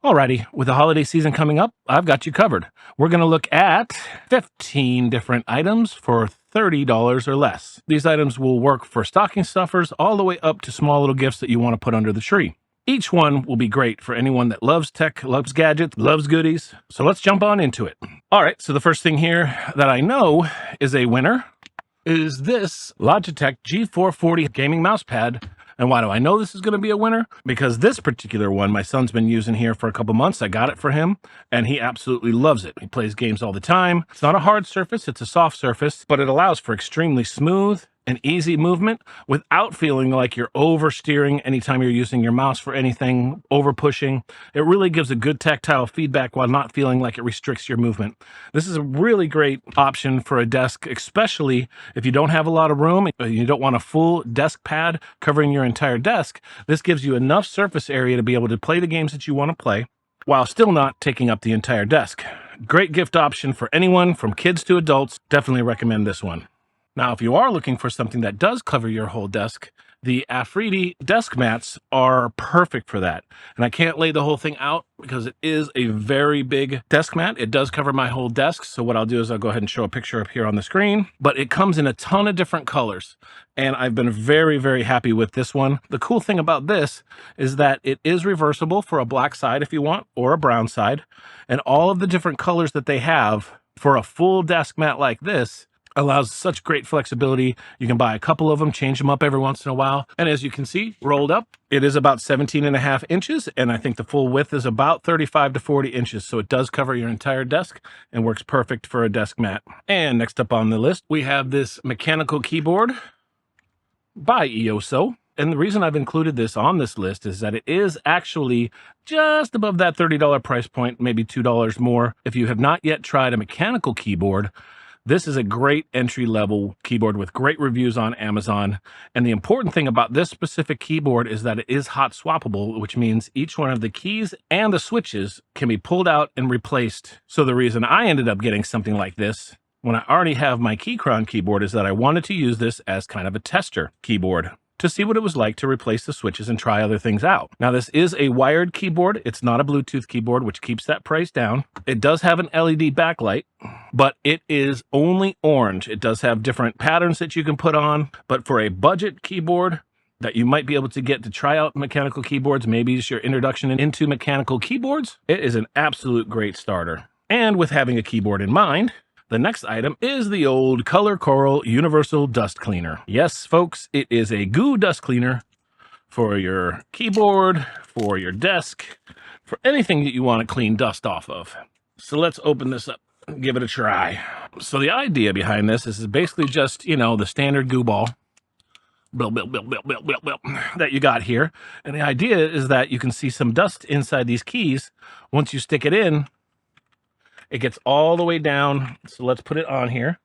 Alrighty, with the holiday season coming up, I've got you covered. We're going to look at 15 different items for $30 or less. These items will work for stocking stuffers all the way up to small little gifts that you want to put under the tree. Each one will be great for anyone that loves tech, loves gadgets, loves goodies. So let's jump on into it. All right, so the first thing here that I know is a winner is this Logitech G440 gaming mouse pad. And why do I know this is going to be a winner? Because this particular one, my son's been using here for a couple months. I got it for him, and he absolutely loves it. He plays games all the time. It's not a hard surface, it's a soft surface, but it allows for extremely smooth and easy movement without feeling like you're oversteering anytime you're using your mouse for anything, over pushing. It really gives a good tactile feedback while not feeling like it restricts your movement. This is a really great option for a desk, especially if you don't have a lot of room, you don't want a full desk pad covering your entire desk. This gives you enough surface area to be able to play the games that you want to play while still not taking up the entire desk. Great gift option for anyone from kids to adults. Definitely recommend this one. Now, if you are looking for something that does cover your whole desk, the Afritte Desk Mats are perfect for that. And I can't lay the whole thing out because it is a very big desk mat. It does cover my whole desk. So what I'll do is I'll go ahead and show a picture up here on the screen. But it comes in a ton of different colors. And I've been very, very happy with this one. The cool thing about this is that it is reversible for a black side if you want, or a brown side. And all of the different colors that they have for a full desk mat like this allows such great flexibility. You can buy a couple of them, change them up every once in a while. And as you can see, rolled up, it is about 17.5 inches. And I think the full width is about 35 to 40 inches. So it does cover your entire desk and works perfect for a desk mat. And next up on the list, we have this mechanical keyboard by E-YOOSO. And the reason I've included this on this list is that it is actually just above that $30 price point, maybe $2 more. If you have not yet tried a mechanical keyboard, this is a great entry-level keyboard with great reviews on Amazon. And the important thing about this specific keyboard is that it is hot swappable, which means each one of the keys and the switches can be pulled out and replaced. So the reason I ended up getting something like this when I already have my Keychron keyboard is that I wanted to use this as kind of a tester keyboard to see what it was like to replace the switches and try other things out. Now, this is a wired keyboard. It's not a Bluetooth keyboard, which keeps that price down. It does have an LED backlight, but it is only orange. It does have different patterns that you can put on, but for a budget keyboard that you might be able to get to try out mechanical keyboards, maybe it's your introduction into mechanical keyboards, it is an absolute great starter. And with having a keyboard in mind, the next item is the old Color Coral Universal Dust Cleaner. Yes, folks, it is a goo dust cleaner for your keyboard, for your desk, for anything that you want to clean dust off of. So let's open this up and give it a try. So the idea behind this is basically just, the standard goo ball that you got here. And the idea is that you can see some dust inside these keys. Once you stick it in, it gets all the way down. So let's put it on here.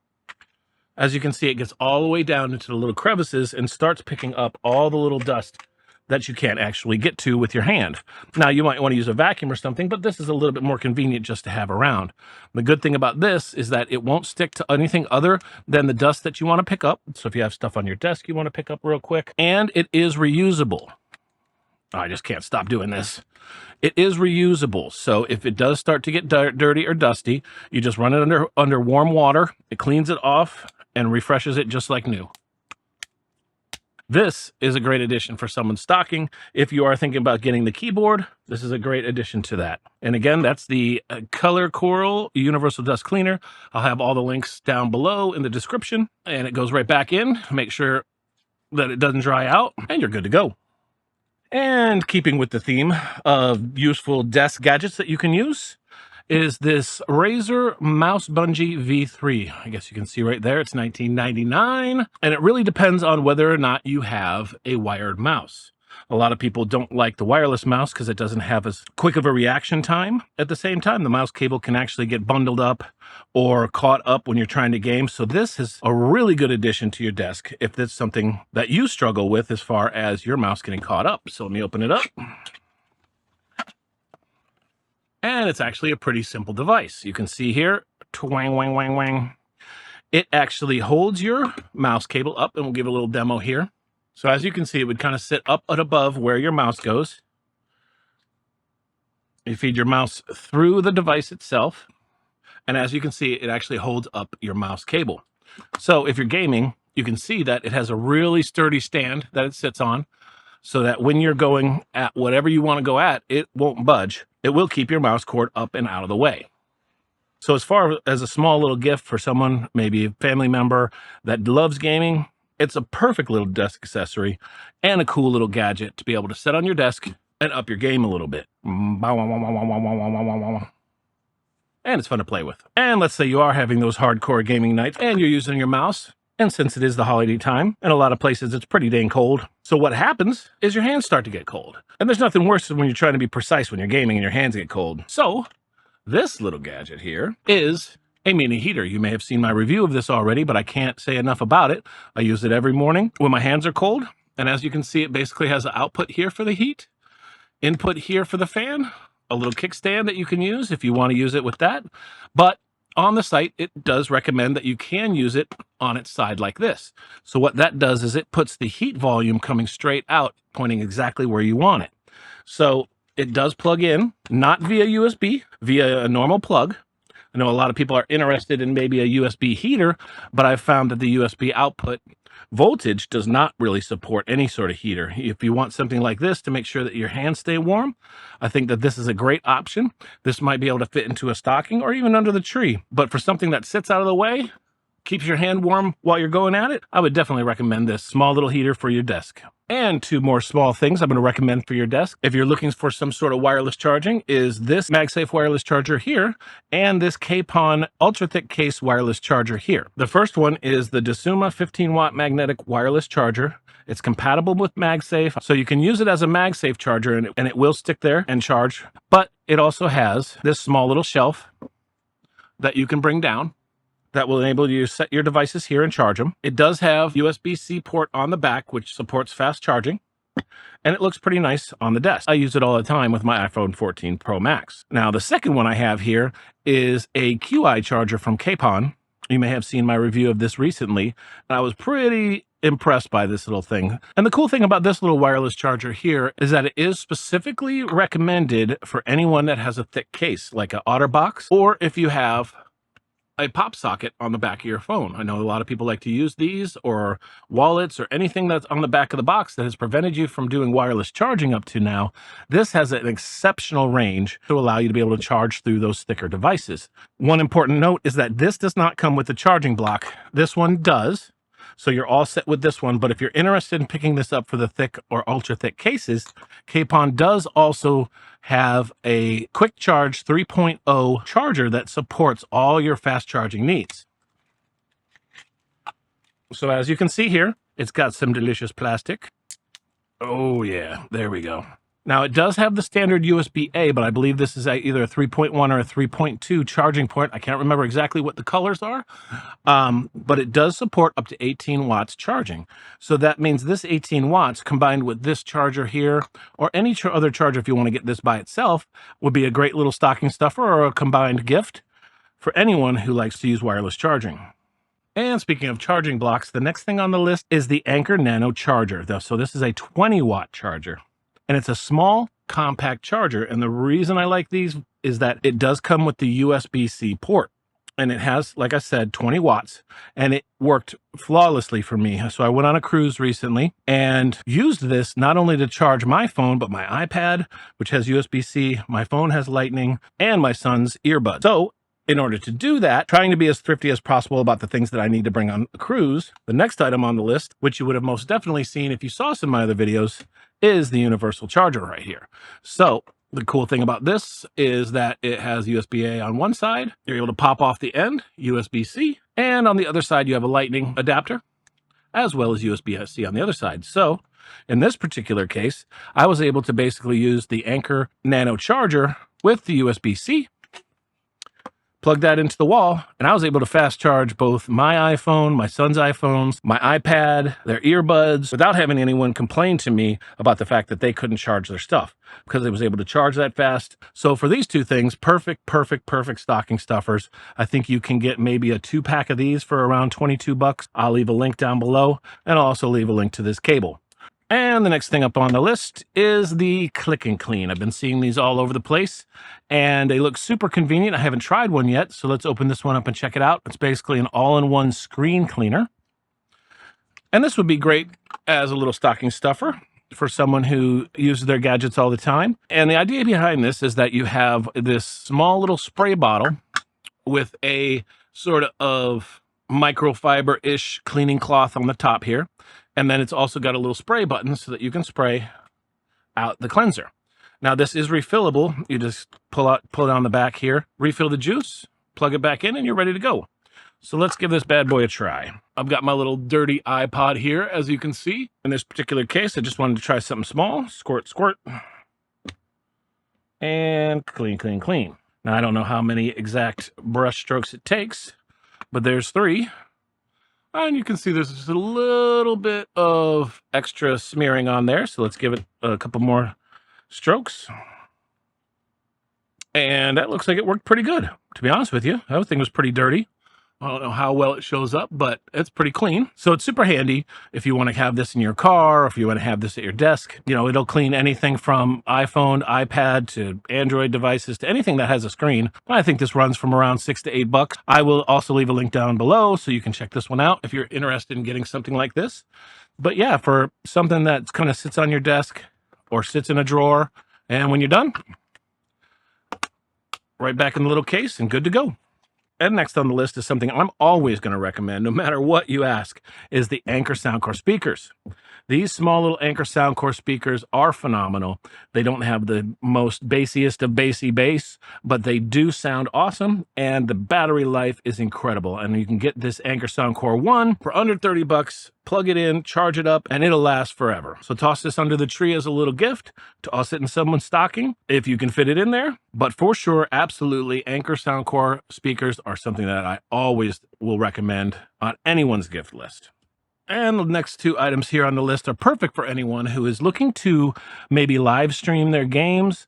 As you can see, it gets all the way down into the little crevices and starts picking up all the little dust that you can't actually get to with your hand. Now, you might want to use a vacuum or something, but this is a little bit more convenient just to have around. The good thing about this is that it won't stick to anything other than the dust that you want to pick up. So if you have stuff on your desk you want to pick up real quick, and it is reusable. I just can't stop doing this. It is reusable, so if it does start to get dirty or dusty, you just run it under warm water. It cleans it off and refreshes it just like new. This is a great addition for someone stocking. If you are thinking about getting the keyboard, this is a great addition to that. And again, that's the Color Coral Universal Dust Cleaner. I'll have all the links down below in the description, and it goes right back in. Make sure that it doesn't dry out, and you're good to go. And keeping with the theme of useful desk gadgets that you can use is this Razer Mouse Bungee V3. I guess you can see right there, it's $19.99. And it really depends on whether or not you have a wired mouse. A lot of people don't like the wireless mouse because it doesn't have as quick of a reaction time. At the same time, the mouse cable can actually get bundled up or caught up when you're trying to game. So this is a really good addition to your desk if that's something that you struggle with as far as your mouse getting caught up. So let me open it up. And it's actually a pretty simple device. You can see here, twang, wang, wang, wang. It actually holds your mouse cable up, and we'll give a little demo here. So as you can see, it would kind of sit up and above where your mouse goes. You feed your mouse through the device itself. And as you can see, it actually holds up your mouse cable. So if you're gaming, you can see that it has a really sturdy stand that it sits on, so that when you're going at whatever you want to go at, it won't budge. It will keep your mouse cord up and out of the way. So as far as a small little gift for someone, maybe a family member that loves gaming, it's a perfect little desk accessory and a cool little gadget to be able to set on your desk and up your game a little bit. And it's fun to play with. And let's say you are having those hardcore gaming nights and you're using your mouse. And since it is the holiday time, in a lot of places it's pretty dang cold. So what happens is your hands start to get cold. And there's nothing worse than when you're trying to be precise when you're gaming and your hands get cold. So this little gadget here is a mini heater. You may have seen my review of this already, but I can't say enough about it. I use it every morning when my hands are cold. And as you can see, it basically has an output here for the heat, input here for the fan, a little kickstand that you can use if you want to use it with that. But on the site, it does recommend that you can use it on its side like this. So what that does is it puts the heat volume coming straight out, pointing exactly where you want it. So it does plug in, not via USB, via a normal plug. I know a lot of people are interested in maybe a USB heater, but I've found that the USB output voltage does not really support any sort of heater. If you want something like this to make sure that your hands stay warm, I think that this is a great option. This might be able to fit into a stocking or even under the tree. But for something that sits out of the way, keeps your hand warm while you're going at it, I would definitely recommend this small little heater for your desk. And two more small things I'm going to recommend for your desk, if you're looking for some sort of wireless charging, is this MagSafe wireless charger here and this KPON ultra thick case wireless charger here. The first one is the DSUSMA 15-watt magnetic wireless charger. It's compatible with MagSafe, so you can use it as a MagSafe charger and it will stick there and charge. But it also has this small little shelf that you can bring down that will enable you to set your devices here and charge them. It does have USB-C port on the back, which supports fast charging, and it looks pretty nice on the desk. I use it all the time with my iPhone 14 Pro Max. Now, the second one I have here is a QI charger from KPON. You may have seen my review of this recently, and I was pretty impressed by this little thing. And the cool thing about this little wireless charger here is that it is specifically recommended for anyone that has a thick case, like an OtterBox, or if you have a pop socket on the back of your phone. I know a lot of people like to use these, or wallets, or anything that's on the back of the box that has prevented you from doing wireless charging up to now. This has an exceptional range to allow you to be able to charge through those thicker devices. One important note is that this does not come with the charging block. This one does. So you're all set with this one, but if you're interested in picking this up for the thick or ultra thick cases, KPON does also have a quick charge 3.0 charger that supports all your fast charging needs. So as you can see here, it's got some delicious plastic. Oh yeah, there we go. Now it does have the standard USB-A, but I believe this is either a 3.1 or a 3.2 charging port. I can't remember exactly what the colors are, but it does support up to 18 watts charging. So that means this 18 watts combined with this charger here, or any other charger if you want to get this by itself, would be a great little stocking stuffer or a combined gift for anyone who likes to use wireless charging. And speaking of charging blocks, the next thing on the list is the Anker Nano charger. So this is a 20-watt charger. And it's a small, compact charger. And the reason I like these is that it does come with the USB-C port. And it has, like I said, 20 watts. And it worked flawlessly for me. So I went on a cruise recently and used this not only to charge my phone, but my iPad, which has USB-C, my phone has Lightning, and my son's earbuds. So in order to do that, trying to be as thrifty as possible about the things that I need to bring on a cruise, the next item on the list, which you would have most definitely seen if you saw some of my other videos, is the universal charger right here. So the cool thing about this is that it has USB-A on one side. You're able to pop off the end, USB-C, and on the other side you have a Lightning adapter, as well as USB-C on the other side. So in this particular case, I was able to basically use the Anker Nano charger with the USB-C, plug that into the wall, and I was able to fast charge both my iPhone, my son's iPhones, my iPad, their earbuds, without having anyone complain to me about the fact that they couldn't charge their stuff, because it was able to charge that fast. So for these two things, perfect stocking stuffers. I think you can get maybe a 2-pack of these for around 22 bucks. I'll leave a link down below, and I'll also leave a link to this cable. And the next thing up on the list is the Click and Clean. I've been seeing these all over the place, and they look super convenient. I haven't tried one yet, so let's open this one up and check it out. It's basically an all-in-one screen cleaner. And this would be great as a little stocking stuffer for someone who uses their gadgets all the time. And the idea behind this is that you have this small little spray bottle with a sort of microfiber-ish cleaning cloth on the top here. And then it's also got a little spray button so that you can spray out the cleanser. Now this is refillable. You just pull it on the back here, refill the juice, plug it back in, and you're ready to go. So let's give this bad boy a try. I've got my little dirty iPod here, as you can see. In this particular case, I just wanted to try something small. Squirt, squirt. And clean, clean, clean. Now I don't know how many exact brush strokes it takes, but there's 3. And you can see there's just a little bit of extra smearing on there. So let's give it a couple more strokes. And that looks like it worked pretty good, to be honest with you. That thing was pretty dirty. I don't know how well it shows up, but it's pretty clean. So it's super handy if you want to have this in your car, or if you want to have this at your desk. You know, it'll clean anything from iPhone, iPad, to Android devices, to anything that has a screen. I think this runs from around $6 to $8. I will also leave a link down below so you can check this one out if you're interested in getting something like this. But yeah, for something that kind of sits on your desk or sits in a drawer, and when you're done, right back in the little case and good to go. And next on the list is something I'm always going to recommend, no matter what you ask, is the Anker Soundcore speakers. These small little Anker Soundcore speakers are phenomenal. They don't have the most bassiest of bassy bass, but they do sound awesome, and the battery life is incredible. And you can get this Anker Soundcore 1 for under $30, plug it in, charge it up, and it'll last forever. So toss this under the tree as a little gift, toss it in someone's stocking if you can fit it in there. But for sure, absolutely, Anker Soundcore speakers are something that I always will recommend on anyone's gift list. And the next 2 items here on the list are perfect for anyone who is looking to maybe live stream their games,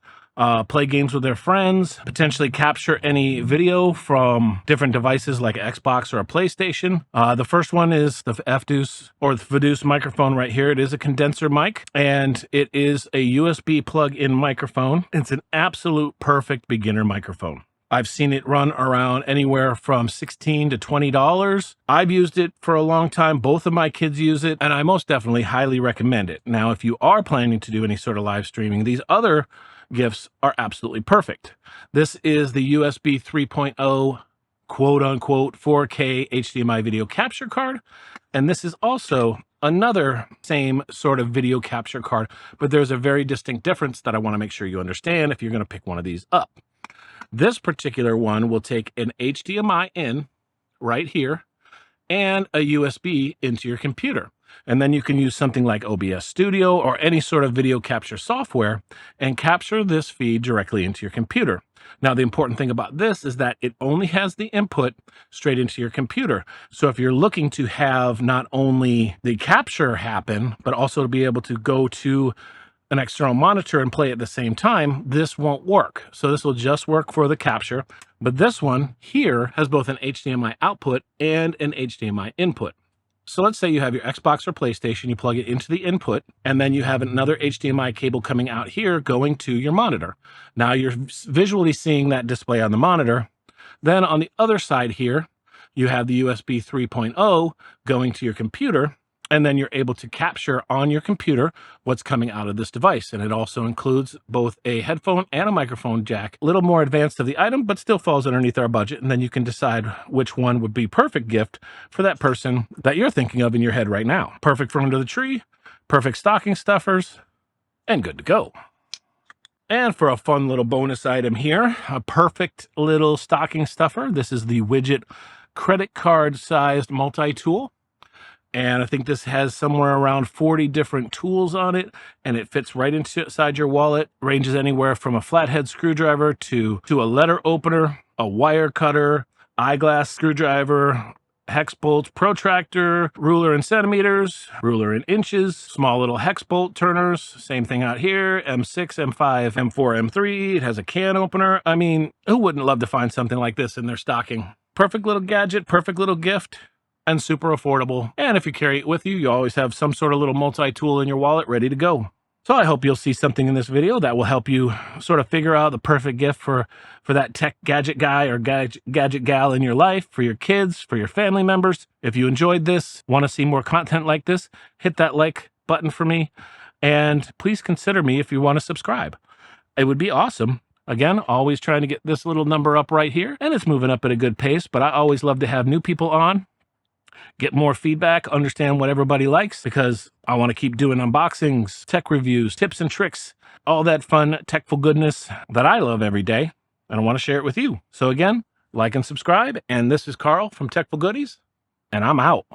play games with their friends, potentially capture any video from different devices like Xbox or a PlayStation. The first one is the FDUCE or the FDUCE microphone right here. It is a condenser mic, and it is a USB plug-in microphone. It's an absolute perfect beginner microphone. I've seen it run around anywhere from $16 to $20. I've used it for a long time. Both of my kids use it, and I most definitely highly recommend it. Now, if you are planning to do any sort of live streaming, these other gifts are absolutely perfect. This is the USB 3.0 quote-unquote 4K HDMI video capture card, and this is also another same sort of video capture card, but there's a very distinct difference that I want to make sure you understand if you're going to pick one of these up. This particular one will take an HDMI in right here and a USB into your computer. And then you can use something like OBS Studio or any sort of video capture software and capture this feed directly into your computer. Now, the important thing about this is that it only has the input straight into your computer. So if you're looking to have not only the capture happen, but also to be able to go to an external monitor and play at the same time, this won't work. So this will just work for the capture. But this one here has both an HDMI output and an HDMI input. So let's say you have your Xbox or PlayStation, you plug it into the input, and then you have another HDMI cable coming out here going to your monitor. Now you're visually seeing that display on the monitor. Then on the other side here, you have the USB 3.0 going to your computer, and then you're able to capture on your computer what's coming out of this device. And it also includes both a headphone and a microphone jack. A little more advanced of the item, but still falls underneath our budget. And then you can decide which one would be perfect gift for that person that you're thinking of in your head right now. Perfect for under the tree, perfect stocking stuffers, and good to go. And for a fun little bonus item here, a perfect little stocking stuffer. This is the Widget credit card sized multi-tool. And I think this has somewhere around 40 different tools on it, and it fits right inside your wallet. Ranges anywhere from a flathead screwdriver to a letter opener, a wire cutter, eyeglass screwdriver, hex bolt protractor, ruler in centimeters, ruler in inches, small little hex bolt turners. Same thing out here, M6, M5, M4, M3. It has a can opener. I mean, who wouldn't love to find something like this in their stocking? Perfect little gadget, perfect little gift. and super affordable. And if you carry it with you, you always have some sort of little multi-tool in your wallet ready to go. So I hope you'll see something in this video that will help you sort of figure out the perfect gift for that tech gadget guy or gadget gal in your life, for your kids, for your family members. If you enjoyed this, want to see more content like this, hit that like button for me. And please consider me if you want to subscribe. It would be awesome. Again, always trying to get this little number up right here, and it's moving up at a good pace, but I always love to have new people on, get more feedback, understand what everybody likes, because I want to keep doing unboxings, tech reviews, tips and tricks, all that fun techful goodness that I love every day, and I want to share it with you. So again, like and subscribe, and this is Carl from Techful Goodies, and I'm out.